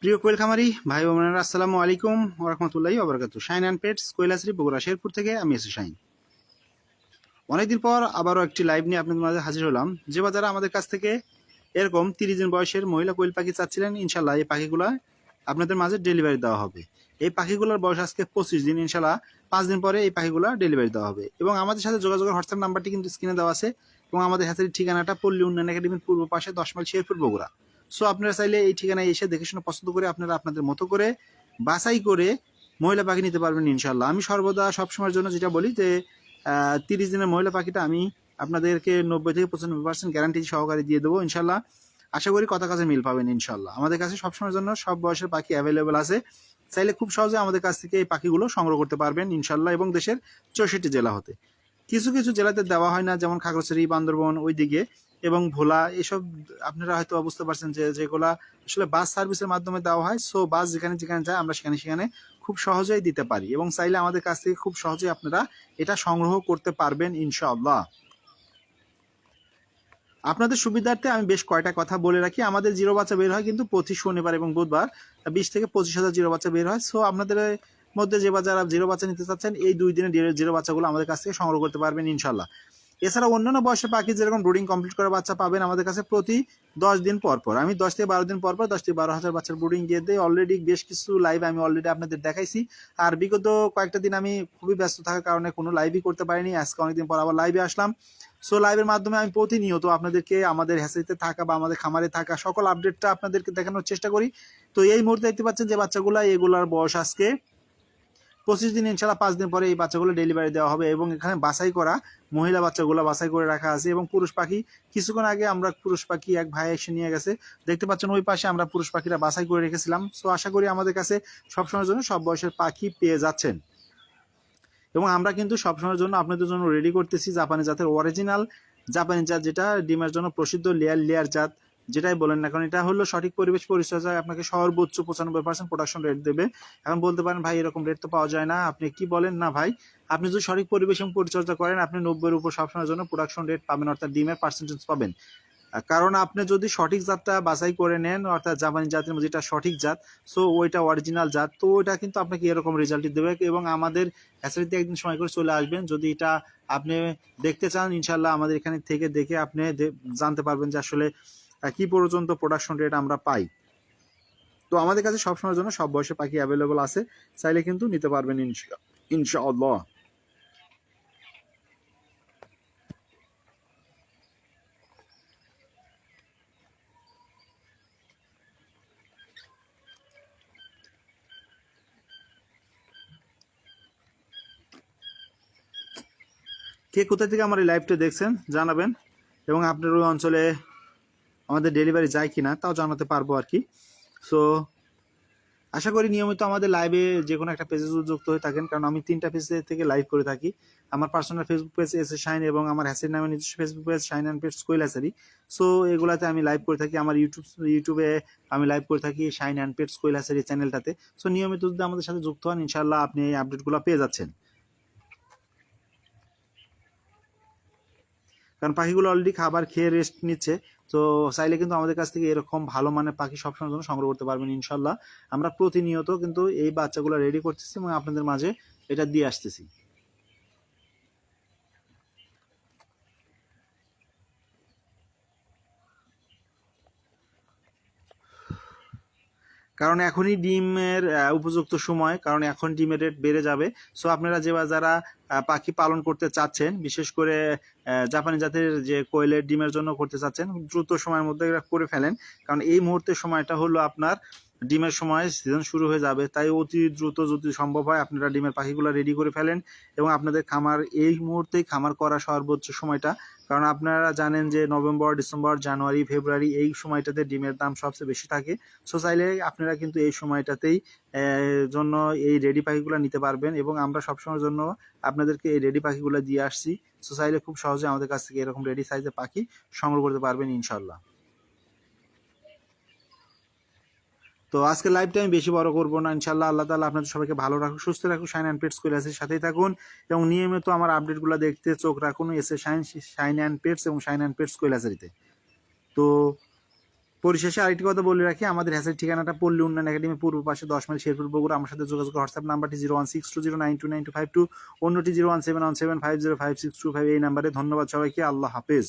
প্রিয় কোয়েল খামারি ভাই বোনেরা, আসসালামু আলাইকুম ওয়া রাহমাতুল্লাহি ওয়া বারাকাতুহু। শাইন অ্যান্ড পেটস কৈলাসরি বগুড়া শেরপুর থেকে আমি এসে শাইন। অনেকদিন পর আবারও একটি লাইভ নিয়ে আপনাদের মাঝে হাজির হলাম। যে বাজারে আমাদের কাছ থেকে এরকম 30 দিন বয়সের মহিলা কোয়েল পাখি চাচ্ছিলেন, ইনশাল্লাহ এই পাখিগুলো আপনাদের মাঝে ডেলিভারি দেওয়া হবে। এই পাখিগুলোর বয়স আজকে 25 দিন, ইনশাল্লাহ 5 দিন পরে এই পাখিগুলো ডেলিভারি দেওয়া হবে। এবং আমাদের সাথে যোগাযোগের হোয়াটসঅ্যাপ নাম্বারটি কিন্তু স্ক্রিনে দেওয়া আছে। এবং আমাদের হ্যাচারির ঠিকানাটা পল্লী উন্নয়ন একাডেমির পূর্ব পাশে 10 মাইল শেরপুর বগুড়া। সো আপনারা চাইলে এই ঠিকানায় এসে দেখে শুনে পছন্দ করে আপনারা আপনাদের মতো করে বাছাই করে মহিলা পাখি নিতে পারবেন ইনশাল্লাহ। আমি সর্বদা সবসময়ের জন্য যেটা বলি যে 30 দিনের মহিলা পাখিটা আমি আপনাদেরকে 90 থেকে 95% গ্যারান্টি সহকারে দিয়ে দেবো ইনশাল্লাহ। আশা করি কথা কাছে মিল পাবেন ইনশাল্লাহ। আমাদের কাছে সবসময়ের জন্য সব বয়সের পাখি অ্যাভেলেবেল আছে। চাইলে খুব সহজে আমাদের কাছ থেকে এই পাখিগুলো সংগ্রহ করতে পারবেন ইনশাল্লাহ, এবং দেশের 64 জেলা হতে। কিছু কিছু জেলাতে দেওয়া হয় না, যেমন খাগড়াছড়ি, বান্দরবন ওইদিকে এবং ভোলা, এসব আপনারা হয়তো বুঝতে পারছেন যে যেগুলা আসলে বাস সার্ভিসের মাধ্যমে দেওয়া হয়। সো বাস যেখানে যেখানে যায় আমরা সেখানে সেখানে খুব সহজেই দিতে পারি, এবং চাইলে আমাদের কাছ থেকে খুব সহজেই আপনারা এটা সংগ্রহ করতে পারবেন ইনশাআল্লাহ। আপনাদের সুবিধার্থে আমি বেশ কয়টা কথা বলে রাখি। আমাদের জিরো বাচ্চা বের হয় কিন্তু প্রতি শনিবার এবং বুধবার 20 থেকে 25,000 জিরো বাচ্চা বের হয়। সো আপনাদের মধ্যে যে যারা জিরো বাচ্চা নিতে চাচ্ছেন, এই 2 দিনে জিরো বাচ্চাগুলো আমাদের কাছ থেকে সংগ্রহ করতে পারবেন ইনশাল্লাহ। এছাড়া অন্যান্য বয়সের পাখি যেরকম ব্রুডিং কমপ্লিট করা বাচ্চা পাবেন আমাদের কাছে প্রতি 10 দিন পর পর। আমি 10 থেকে 12 দিন পর পর 10 থেকে 12,000 বাচ্চার ব্রুডিং দিয়ে দিই। অলরেডি বেশ কিছু লাইভ আমি অলরেডি আপনাদের দেখাইছি। আর বিগত কয়েকটা দিন আমি খুবই ব্যস্ত থাকার কারণে কোনো লাইভই করতে পারিনি। আজকে অনেকদিন পর আবার লাইভে আসলাম। সো লাইভের মাধ্যমে আমি প্রতিনিয়ত আপনাদেরকে আমাদের হ্যাচারিতে থাকা বা আমাদের খামারে থাকা সকল আপডেটটা আপনাদেরকে দেখানোর চেষ্টা করি। তো এই মুহূর্তে দেখতে পাচ্ছেন যে বাচ্চাগুলো, এগুলার বয়স আজকে 25 দিন, ইনশাল্লাহ 5 দিন পরে এই বাচ্চাগুলো ডেলিভারি দেওয়া হবে। এবং এখানে বাছাই করা মহিলা বাচ্চাগুলো বাছাই করে রাখা আছে, এবং পুরুষ পাখি কিছুক্ষণ আগে আমরা পুরুষ পাখি এক ভাই এসে নিয়ে গেছে। দেখতে পাচ্ছেন ওই পাশে আমরা পুরুষ পাখিরা বাছাই করে রেখেছিলাম। সো আশা করি আমাদের কাছে সবসময়ের জন্য সব বয়সের পাখি পেয়ে যাচ্ছেন। এবং আমরা কিন্তু সবসময়ের জন্য আপনাদের জন্য রেডি করতেছি জাপানি জাতের অরিজিনাল জাপানি জাত, যেটা ডিমের জন্য প্রসিদ্ধ লেয়ার জাত, যেটাই বলেন না কারণ এটা হলো সঠিক পরিবেশ পরিচর্যায় আপনাকে সর্বোচ্চ 95% প্রোডাকশন রেট দেবে। এখন বলতে পারেন ভাই এরকম রেট তো পাওয়া যায় না, আপনি কি বলেন? না ভাই, আপনি যদি সঠিক পরিবেশ এবং পরিচর্যা করেন আপনি 90-এর উপর সবসময়ের জন্য প্রোডাকশন রেট পাবেন, অর্থাৎ ডিমের পার্সেন্টেজ পাবেন। কারণ আপনি যদি সঠিক জাতটা বাছাই করে নেন, অর্থাৎ জাপানি জাতের মধ্যে যেটা সঠিক জাত, সো ওইটা অরিজিনাল জাত, তো ওইটা কিন্তু আপনাকে এরকম রেজাল্টই দেবে। এবং আমাদের হ্যাচারিতে একদিন সময় করে চলে আসবেন, যদি এটা আপনি দেখতে চান ইনশাল্লাহ আমাদের এখানে থেকে দেখে আপনি জানতে পারবেন যে আসলে কি পর্যন্ত প্রোডাকশন রেট আমরা পাই। তো আমাদের কাছে সবসময়ের জন্য সব বয়সের পাখি অ্যাভেলেবল আছে, চাইলে কিন্তু নিতে পারবেন ইনশাআল্লাহ। কে কোথা থেকে আমার এই লাইভটা দেখছেন জানাবেন, এবং আপনার ওই অঞ্চলে আমাদের ডেলিভারি যায় কিনা তাও জানাতে পারবো আর কি। সো আশা করি নিয়মিত আমাদের লাইভে যে কোনো একটা পেজে যুক্ত হয়ে থাকেন, কারণ আমি 3টা পেজ থেকে লাইভ করে থাকি। আমার personal Facebook page S A Shine, এবং আমার হ্যাচারি নামে নিজস্ব Facebook page Shine and pets quail hatchery. So এগুলাতে আমি লাইভ করে থাকি। আমার ইউটিউবে আমি লাইভ করে থাকি shine and pets quail hatchery চ্যানেলটাতে। সো নিয়মিত যদি আমাদের সাথে যুক্ত হন ইনশাল্লাহ আপনি এই আপডেটগুলো পেয়ে যাচ্ছেন। কারণ পাখিগুলো অলরেডি খাবার খেয়ে রেস্ট নিচ্ছে। তো চাইলে কিন্তু আমাদের কাছ থেকে এরকম ভালো মানের পাখি সবসময়ের জন্য সংগ্রহ করতে পারবেন ইনশাল্লাহ। আমরা প্রতিনিয়ত কিন্তু এই বাচ্চাগুলো রেডি করতেছি এবং আপনাদের মাঝে এটা দিয়ে আসতেছি। কারণ এখনই ডিমের উপযুক্ত সময়, কারণ এখন ডিমের রেট বেড়ে যাবে। সো আপনারা যারা পাখি পালন করতে চাচ্ছেন, বিশেষ করে জাপানি জাতের যে কোয়েলের ডিমের জন্য করতে চাচ্ছেন, দ্রুত সময়ের মধ্যে করে ফেলেন। কারণ এই মুহূর্তের সময়টা হলো আপনার ডিমের সময়, সিজন শুরু হয়ে যাবে। তাই অতি দ্রুত যদি সম্ভব হয় আপনারা ডিমের পাখিগুলো রেডি করে ফেলেন, এবং আপনাদের খামার এই মুহূর্তেই খামার করা সর্বোচ্চ সময়টা। কারণ আপনারা জানেন যে নভেম্বর, ডিসেম্বর, জানুয়ারি, ফেব্রুয়ারি এই সময়টাতে ডিমের দাম সবচেয়ে বেশি থাকে। সো চাইলে আপনারা কিন্তু এই সময়টাতেই জন্য এই রেডি পাখিগুলো নিতে পারবেন, এবং আমরা সবসময়ের জন্য আপনাদেরকে এই রেডি পাখিগুলো দিয়ে আসছি। সো চাইলে খুব সহজে আমাদের কাছ থেকে এরকম রেডি সাইজের পাখি সংগ্রহ করতে পারবেন ইনশাল্লাহ। তো আজকে লাইভটা আমি বেশি বড় করবো না ইনশাল্লাহ। আল্লাহ তাআলা আপনাদের সবাইকে ভালো রাখুন, সুস্থ রাখুন। শাইন অ্যান্ড পেটস কৈলাসের সাথেই থাকুন এবং নিয়মিত আমার আপডেটগুলো দেখতে চোখ রাখুন এসে শাইন অ্যান্ড পেটস এবং শাইন অ্যান্ড পেটস কৈলাসেরিতে। তো পরিশেষে আরেকটি কথা বলে রাখি, আমাদের হ্যাসের ঠিকানাটা পল্লী উন্নয়ন একাডেমি পূর্ব পাশে 10 মাইল শেরপুর বগুড়া। আমার সাথে যোগাযোগ হোয়াটসঅ্যাপ নাম্বারটি 01620929252, অন্যটি 01717505625 এই নাম্বারে। ধন্যবাদ সবাইকে, আল্লাহ হাফেজ।